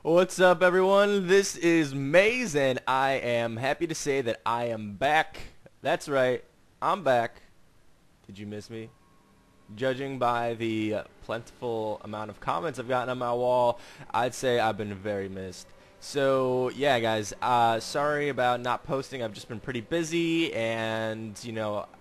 What's up, everyone? This is Maze, and I am happy to say that I am back. That's right, I'm back. Did you miss me? Judging by the plentiful amount of comments I've gotten on my wall, I'd say I've been very missed. So, yeah, guys, sorry about not posting. I've just been pretty busy, and,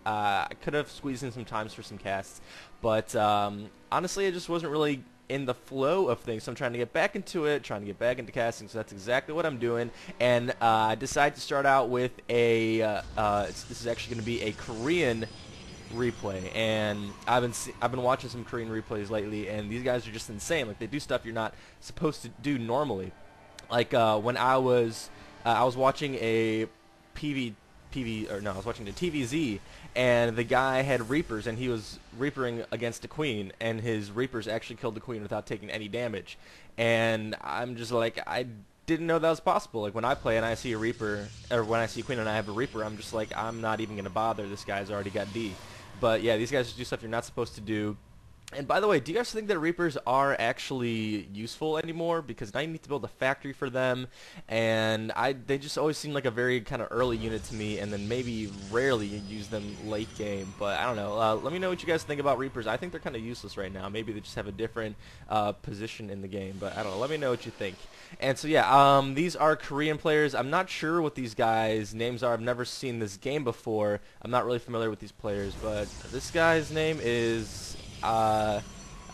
I could have squeezed in some times for some casts. But, honestly, I just wasn't really in the flow of things, so I'm trying to get back into it, trying to get back into casting, so that's exactly what I'm doing. And I decided to start out with a, this is actually going to be a Korean replay, and I've been watching some Korean replays lately, and these guys are just insane. Like, they do stuff you're not supposed to do normally. Like when I was watching a I was watching the TVZ, and the guy had Reapers, and he was Reapering against a Queen, and his Reapers actually killed the Queen without taking any damage. And I'm just like, I didn't know that was possible. Like, when I play and I see a Reaper, or when I see a Queen and I have a Reaper, I'm just like, I'm not even gonna bother. This guy's already got D. But yeah, these guys do stuff you're not supposed to do. And by the way, do you guys think that Reapers are actually useful anymore? Because now you need to build a factory for them, and they just always seem like a very kind of early unit to me, and then maybe rarely you use them late game. But I don't know. Let me know what you guys think about Reapers. I think they're kind of useless right now. Maybe they just have a different position in the game, but I don't know. Let me know what you think. And so yeah, these are Korean players. I'm not sure what these guys' names are. I've never seen this game before. I'm not really familiar with these players, but this guy's name is... I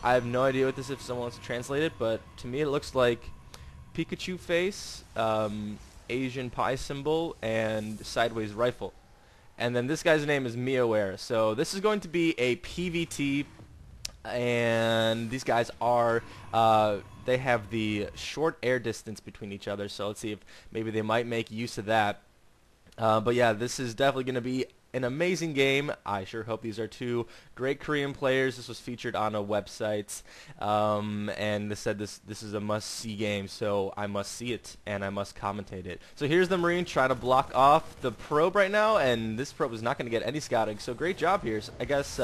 have no idea what this is if someone wants to translate it, but to me it looks like Pikachu face, Asian pie symbol, and sideways rifle. And then this guy's name is Miawerra. So this is going to be a PvT, and these guys are, they have the short air distance between each other, so let's see if maybe they might make use of that. But yeah, this is definitely going to be an amazing game. I sure hope these are two great Korean players. This was featured on a website, and they said this is a must-see game, so I must see it, and I must commentate it. So here's the Marine trying to block off the probe right now, and this probe is not going to get any scouting, so great job here. So I guess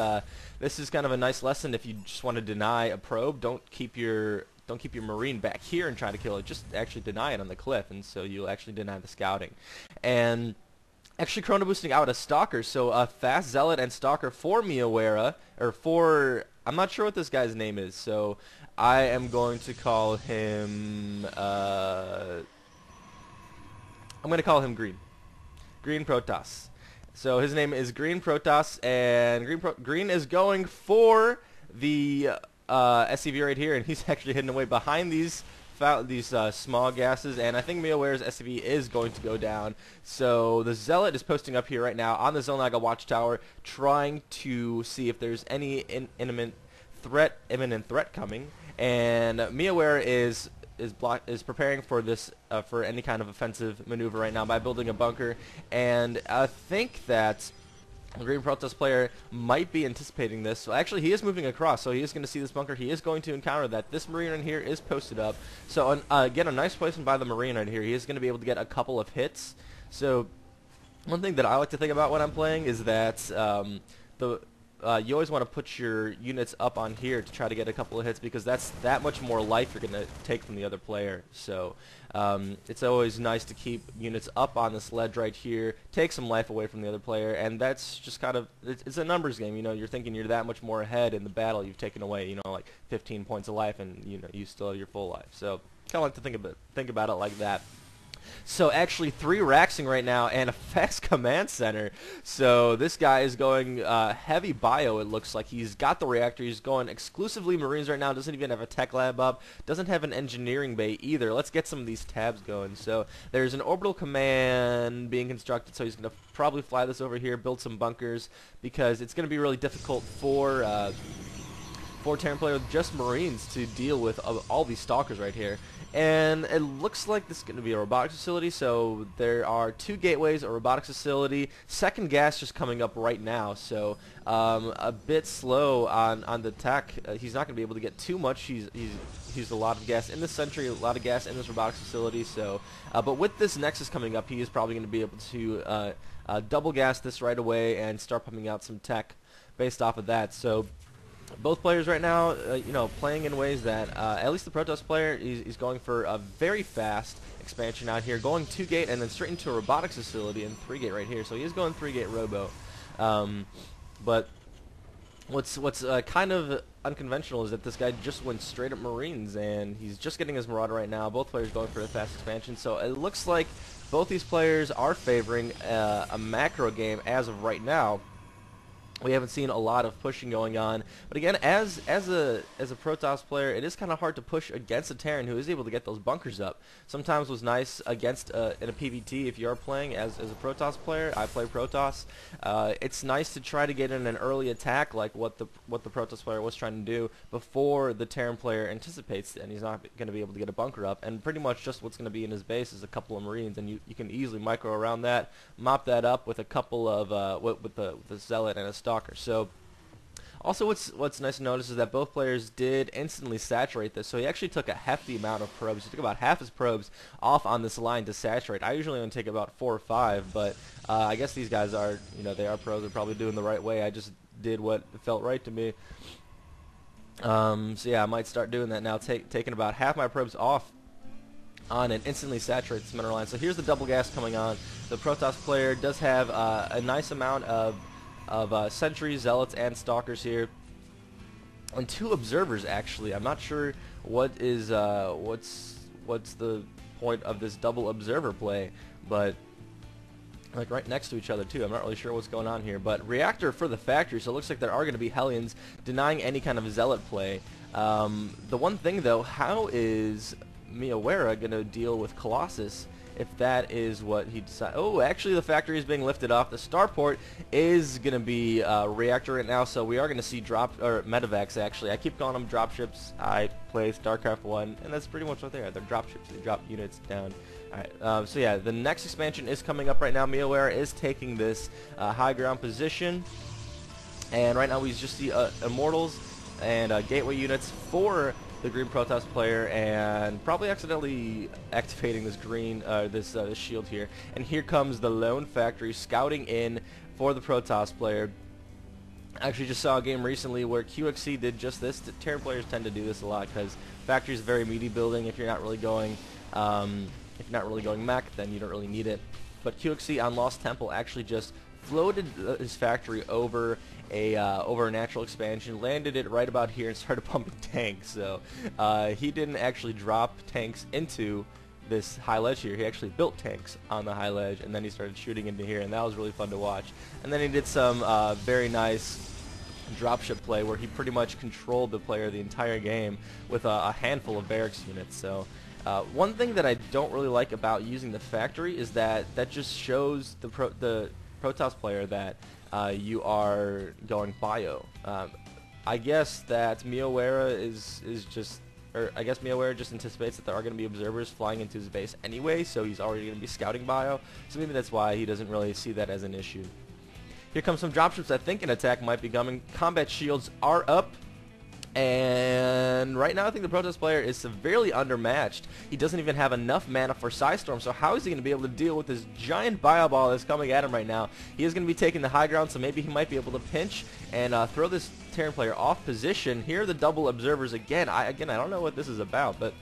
this is kind of a nice lesson. If you just want to deny a probe, don't keep your Marine back here and try to kill it. Just actually deny it on the cliff, and so you'll actually deny the scouting. And actually chrono boosting out a Stalker, so a Fast Zealot and Stalker for Miawerra, or for... I'm not sure what this guy's name is, so I am going to call him... I'm going to call him Green. Green Protoss. So his name is Green Protoss, and Green is going for the SCV right here, and he's actually hidden away behind these small gases, and I think Miawerra's SCV is going to go down. So the Zealot is posting up here right now on the Zelnaga watchtower, trying to see if there's any imminent threat coming, and Miawerra is preparing for this for any kind of offensive maneuver right now by building a bunker, and I think that the Green Protoss player might be anticipating this. So actually he is moving across, so he is going to see this bunker. He is going to encounter that. This Marine in here is posted up. So again, a nice placement by the Marine right here. He is going to be able to get a couple of hits. So one thing that I like to think about when I'm playing is that you always want to put your units up on here to try to get a couple of hits, because that's that much more life you're going to take from the other player. So it's always nice to keep units up on this ledge right here, take some life away from the other player, and that's just kind of, it's a numbers game. You're thinking you're that much more ahead in the battle. You've taken away, like 15 points of life, and you still have your full life. So kind of like to think about it like that. So actually 3 Raxing right now and a fast command center. So this guy is going heavy bio, it looks like. He's got the reactor. He's going exclusively Marines right now. Doesn't even have a tech lab up. Doesn't have an engineering bay either. Let's get some of these tabs going. So there's an orbital command being constructed. So he's going to probably fly this over here, build some bunkers, because it's going to be really difficult for Terran player with just Marines to deal with all these Stalkers right here. And it looks like this is going to be a robotics facility, so there are 2 gateways, a robotics facility, second gas just coming up right now, so a bit slow on the tech. He's not going to be able to get too much. He's used a lot of gas in this century, a lot of gas in this robotics facility, so but with this Nexus coming up, he is probably going to be able to double gas this right away and start pumping out some tech based off of that. So Both players right now, you know, playing in ways that, at least the Protoss player, he's going for a very fast expansion out here, going 2-gate and then straight into a robotics facility and 3-gate right here. So he is going 3-gate robo. But what's kind of unconventional is that this guy just went straight up Marines, and he's just getting his Marauder right now. Both players going for a fast expansion. So it looks like both these players are favoring a macro game as of right now. We haven't seen a lot of pushing going on, but again, as a Protoss player, it is kind of hard to push against a Terran who is able to get those bunkers up. Sometimes was nice against in a PvT if you are playing as a Protoss player. I play Protoss. It's nice to try to get in an early attack like what the Protoss player was trying to do before the Terran player anticipates it, and he's not going to be able to get a bunker up. And pretty much just what's going to be in his base is a couple of Marines, and you can easily micro around that, mop that up with a couple of with the Zealot and a Stalker. So also what's nice to notice is that both players did instantly saturate this. So he actually took a hefty amount of probes. He took about half his probes off on this line to saturate. I usually only take about 4 or 5, but I guess these guys are, you know, they are pros. They're probably doing the right way. I just did what felt right to me. So yeah, I might start doing that now, taking about half my probes off on and instantly saturate this mineral line. So here's the double gas coming on. The Protoss player does have a nice amount of sentries, zealots, and stalkers here, and 2 observers actually. I'm not sure what is what's the point of this double observer play, but like right next to each other too. I'm not really sure what's going on here, but reactor for the factory, so it looks like there are going to be Hellions denying any kind of zealot play. The one thing though, how is Miawerra going to deal with Colossus if that is what he decides? Oh, actually the factory is being lifted off. The starport is going to be reactor right now, so we are going to see medevacs actually. I keep calling them dropships. I play StarCraft 1, and that's pretty much what they are. They're dropships. They drop units down. Alright, so yeah, the next expansion is coming up right now. Miawerra is taking this high ground position, and right now we just see Immortals and gateway units for the green Protoss player, and probably accidentally activating this green this shield here. And here comes the lone factory scouting in for the Protoss player. I actually just saw a game recently where QXC did just this. Terran players tend to do this a lot because factory is very meaty building. If you're not really going mech, then you don't really need it. But QXC on Lost Temple actually just floated his factory over a natural expansion, landed it right about here, and started pumping tanks. So he didn't actually drop tanks into this high ledge here. He actually built tanks on the high ledge, and then he started shooting into here, and that was really fun to watch. And then he did some very nice dropship play where he pretty much controlled the player the entire game with a handful of barracks units. So one thing that I don't really like about using the factory is that just shows the Protoss player that you are going bio. I guess that Miawerra is just, or I guess Miawerra just anticipates that there are going to be observers flying into his base anyway, so he's already going to be scouting bio. So maybe that's why he doesn't really see that as an issue. Here comes some dropships. I think an attack might be coming. Combat shields are up. And right now I think the Protoss player is severely undermatched. He doesn't even have enough mana for Psystorm, so how is he going to be able to deal with this giant bio ball that's coming at him right now? He is going to be taking the high ground, so maybe he might be able to pinch and throw this Terran player off position. Here are the double observers again. I don't know what this is about, but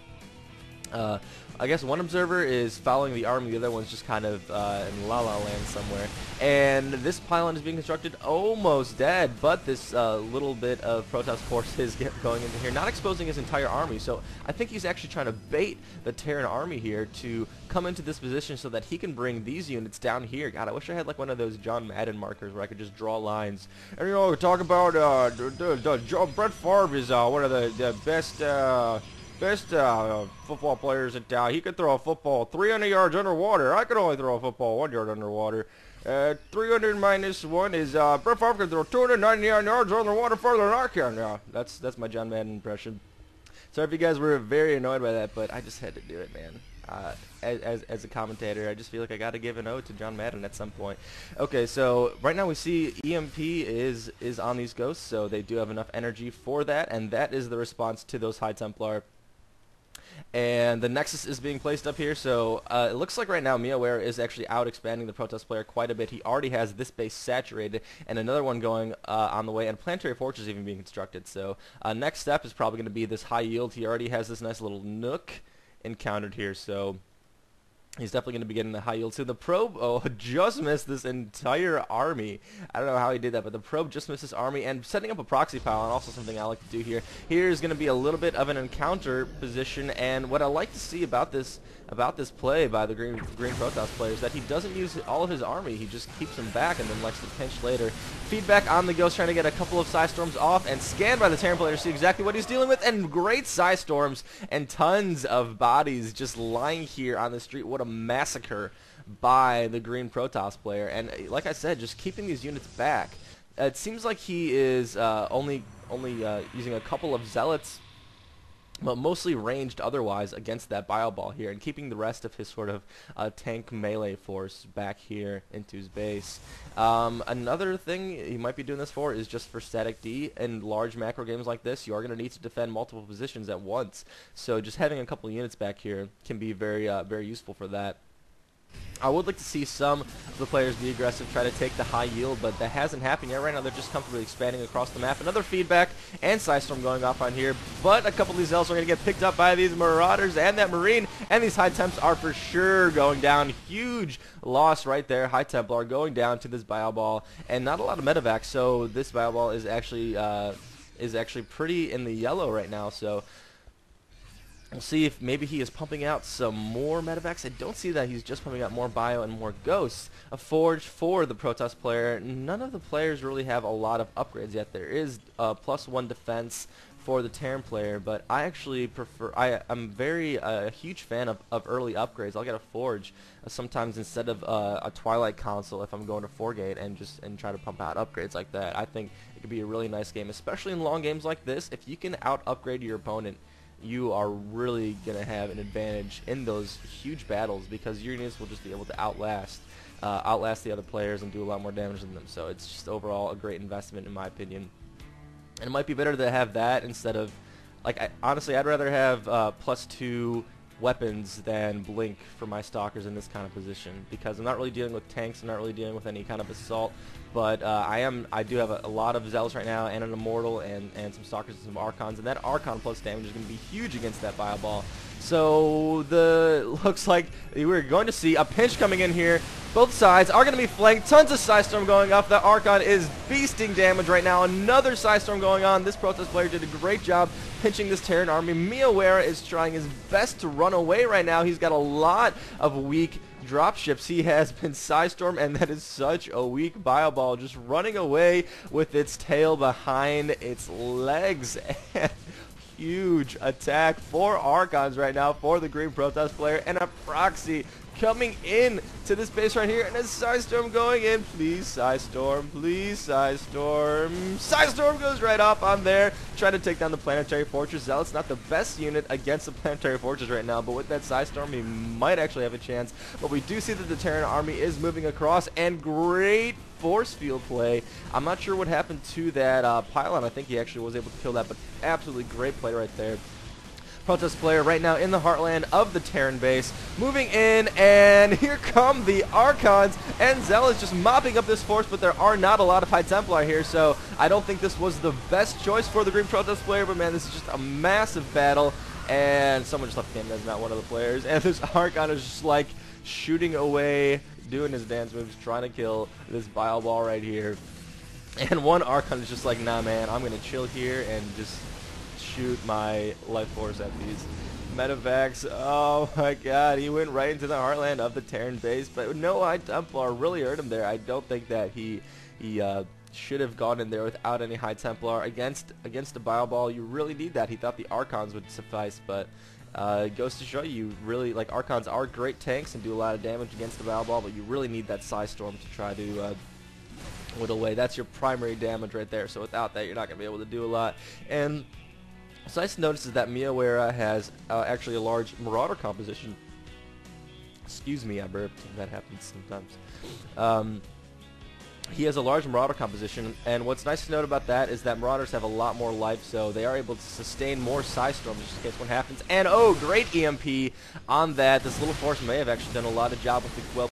I guess one observer is following the army, the other one's just kind of in La La Land somewhere. And this pylon is being constructed, almost dead, but this little bit of Protoss force is going into here, not exposing his entire army. So I think he's actually trying to bait the Terran army here to come into this position so that he can bring these units down here. God, I wish I had like one of those John Madden markers where I could just draw lines. And you know, talk about Brett Favre is one of the best football players in town. He could throw a football 300 yards underwater. I could only throw a football 1 yard underwater. 300 minus 1 is Brett Favre can throw 299 yards underwater further than I can. Yeah, that's my John Madden impression. Sorry if you guys were very annoyed by that, but I just had to do it, man. As a commentator, I just feel like I got to give an ode to John Madden at some point. Okay, so right now we see EMP is on these ghosts, so they do have enough energy for that, and that is the response to those High Templar. And the Nexus is being placed up here, so it looks like right now Miawerra is actually out expanding the Protest player quite a bit. He already has this base saturated, and another one going on the way, and Planetary Fortress even being constructed. So next step is probably going to be this high yield. He already has this nice little nook encountered here, so he's definitely going to be getting the high yield. So the probe, just missed this entire army. I don't know how he did that, but the probe just missed this army, and setting up a proxy pile, and also something I like to do here. Here is going to be a little bit of an encounter position, and what I like to see about this play by the green Protoss player is that he doesn't use all of his army. He just keeps them back and then likes to pinch later. Feedback on the Ghost, trying to get a couple of Psy Storms off, and scanned by the Terran player to see exactly what he's dealing with, and great Psy Storms and tons of bodies just lying here on the street. What a massacre by the green Protoss player, and like I said, just keeping these units back. It seems like he is only using a couple of Zealots, but mostly ranged otherwise against that bio ball here, and keeping the rest of his sort of tank melee force back here into his base. Another thing he might be doing this for is just for static D. In large macro games like this, you are going to need to defend multiple positions at once, so just having a couple units back here can be very very useful for that. I would like to see some of the players be aggressive, try to take the high yield, but that hasn't happened yet. Right now they're just comfortably expanding across the map. Another feedback and Psystorm going off on here, but a couple of these Zealots are going to get picked up by these Marauders and that Marine, and these High Temps are for sure going down. Huge loss right there. High Templar going down to this Bio Ball, and not a lot of medevacs, so this Bio Ball is actually pretty in the yellow right now, so we'll see if maybe he is pumping out some more medevacs. I don't see that. He's just pumping out more bio and more ghosts. A forge for the Protoss player. None of the players really have a lot of upgrades yet. There is +1 defense for the Terran player, but I actually prefer, I'm very a huge fan of early upgrades. I'll get a forge sometimes instead of a Twilight console if I'm going to 4-gate and try to pump out upgrades like that. I think it could be a really nice game, especially in long games like this. If you can out upgrade your opponent, you are really going to have an advantage in those huge battles, because your units will just be able to outlast the other players and do a lot more damage than them. So it's just overall a great investment in my opinion. And it might be better to have that instead of, like, honestly, I'd rather have +2 weapons than Blink for my Stalkers in this kind of position, because I'm not really dealing with tanks, I'm not really dealing with any kind of assault, but I do have a lot of Zealots right now, and an Immortal, and some Stalkers and some Archons, and that Archon plus damage is going to be huge against that Bio Ball. So looks like we're going to see a pinch coming in here. Both sides are going to be flanked. Tons of Psystorm going off. The Archon is beasting damage right now. Another Psystorm going on. This Protest player did a great job pinching this Terran army. Miawerra is trying his best to run away right now. He's got a lot of weak dropships. He has been Psystorm, and that is such a weak Bio Ball, just running away with its tail behind its legs. Huge attack for Archons right now for the green Protoss player, and a proxy coming in to this base right here, and a Psystorm going in. Please Psystorm, please Psystorm. Psystorm goes right off on there, trying to take down the Planetary Fortress. Zealot's not the best unit against the Planetary Fortress right now, but with that Psystorm he might actually have a chance. But we do see that the Terran army is moving across, and great force field play. I'm not sure what happened to that pylon. I think he actually was able to kill that, but absolutely great play right there. Protest player right now in the heartland of the Terran base, moving in, and here come the Archons, and Zealots just mopping up this force, but there are not a lot of High Templar here, so I don't think this was the best choice for the green Protest player, but man, this is just a massive battle, and someone just left the game. That's not one of the players, and this Archon is just like shooting away, doing his dance moves, trying to kill this Bio Ball right here, and one Archon is just like, nah man, I'm going to chill here and just shoot my life force at these medevacs. Oh my god, he went right into the heartland of the Terran base, but no High Templar really hurt him there. I don't think that he should have gone in there without any High Templar. Against a Bio Ball, you really need that. He thought the Archons would suffice, but it goes to show you really, like, Archons are great tanks and do a lot of damage against the Bio Ball, but you really need that Psystorm to try to whittle away. That's your primary damage right there, so without that you're not going to be able to do a lot. And so nice to notice is that Miawerra has actually a large Marauder composition. Excuse me, I burped. That happens sometimes. he has a large Marauder composition, and what's nice to note about that is that Marauders have a lot more life, so they are able to sustain more Psy Storms just in case one happens. And oh, great EMP on that. This little force may have actually done a lot of job with the, well,